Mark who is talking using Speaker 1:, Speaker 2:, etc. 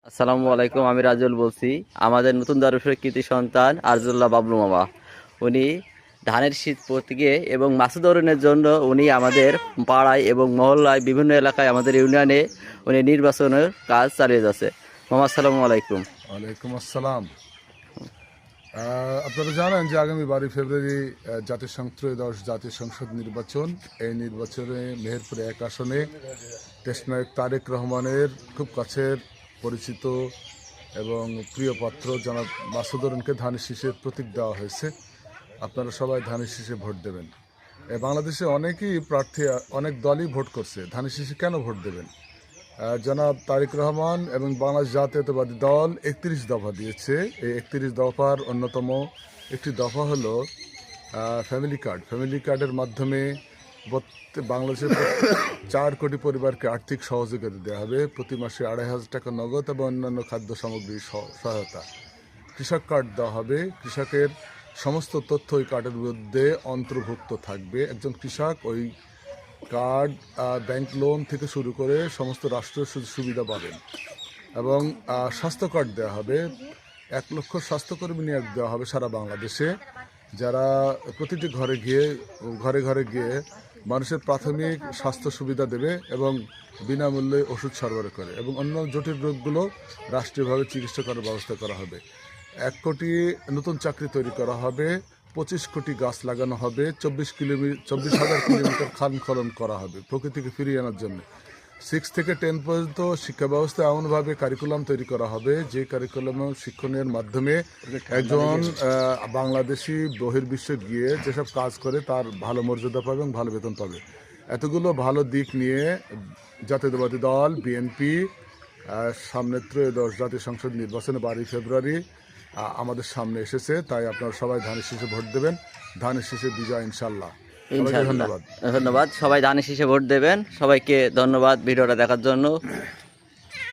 Speaker 1: আসসালামু আলাইকুম, আমি রাজুল বলছি। আমাদের নতুন দরবেশের কৃতি সন্তান আরজুল্লাহ বাবলু মামা, উনি ধানের শীষ প্রতীকে এবং মাসুদ অরুণের জন্য উনি আমাদের পাড়ায় এবং মহল্লায় বিভিন্ন এলাকায় আমাদের ইউনিয়নে উনি নির্বাচনের কাজ চালিয়ে যাচ্ছে। মামা আসসালামু আলাইকুম।
Speaker 2: ওয়ালাইকুম আসসালাম। আপনারা জানেন যে আগামী 12 ফেব্রুয়ারি জাতিসংঘ ত্রয়োদশ জাতীয় সংসদ নির্বাচন। এই নির্বাচনে মেহেরপুর 1 আসনে দেশনায়ক তারেক রহমানের খুব কাছের পরিচিত এবং প্রিয় পাত্র জনাব মাসুদ অরুণকে ধানের শীষের প্রতীক দেওয়া হয়েছে। আপনারা সবাই ধানের শীষে ভোট দেবেন। বাংলাদেশে অনেকেই প্রার্থী, অনেক দলই ভোট করছে, ধানের শীষে কেন ভোট দেবেন? জনাব তারেক রহমান এবং বাংলাদেশ জাতীয়তাবাদী দল 31 দফা দিয়েছে। এই 31 দফার অন্যতম একটি দফা হলো ফ্যামিলি কার্ড। ফ্যামিলি কার্ডের মাধ্যমে বাংলাদেশের 4 কোটি পরিবারকে আর্থিক সহযোগিতা দেওয়া হবে। প্রতি মাসে 2,500 টাকা নগদ এবং অন্যান্য খাদ্য সামগ্রীর সহায়তা। কৃষক কার্ড দেওয়া হবে। কৃষকের সমস্ত তথ্য ওই কার্ডের মধ্যে অন্তর্ভুক্ত থাকবে। একজন কৃষক ওই কার্ড, ব্যাংক লোন থেকে শুরু করে সমস্ত রাষ্ট্রীয় সুবিধা পাবেন। এবং স্বাস্থ্য কার্ড দেওয়া হবে। 1 লক্ষ স্বাস্থ্যকর্মী নিয়োগ দেওয়া হবে সারা বাংলাদেশে, যারা প্রতিটি ঘরে ঘরে গিয়ে মানুষের প্রাথমিক স্বাস্থ্য সুবিধা দেবে এবং বিনামূল্যে ওষুধ সরবরাহ করে, এবং অন্য জটিল রোগগুলো রাষ্ট্রীয়ভাবে চিকিৎসা করার ব্যবস্থা করা হবে। 1 কোটি নতুন চাকরি তৈরি করা হবে। 25 কোটি গাছ লাগানো হবে। 24,000 কিলোমিটার খাল খনন করা হবে প্রকৃতিকে ফিরিয়ে আনার জন্য। 6 থেকে 10 পর্যন্ত শিক্ষা ব্যবস্থা এমনভাবে কারিকুলাম তৈরি করা হবে যে কারিকুলাম শিক্ষণের মাধ্যমে একজন বাংলাদেশি বহির্বিশ্বে গিয়ে যেসব কাজ করে তার ভালো মর্যাদা পাবে এবং ভালো বেতন পাবে। এতগুলো ভালো দিক নিয়ে জাতীয়তাবাদী দল বিএনপি সামনে ত্রয়োদশ জাতীয় সংসদ নির্বাচনে 12 ফেব্রুয়ারি আমাদের সামনে এসেছে। তাই আপনারা সবাই ধানের শীষে ভোট দেবেন। ধানের শীষে বিজয় ইনশাল্লাহ।
Speaker 1: ধন্যবাদ। সবাই ধানের শীষে ভোট দেবেন। সবাইকে ধন্যবাদ ভিডিওটা দেখার জন্য।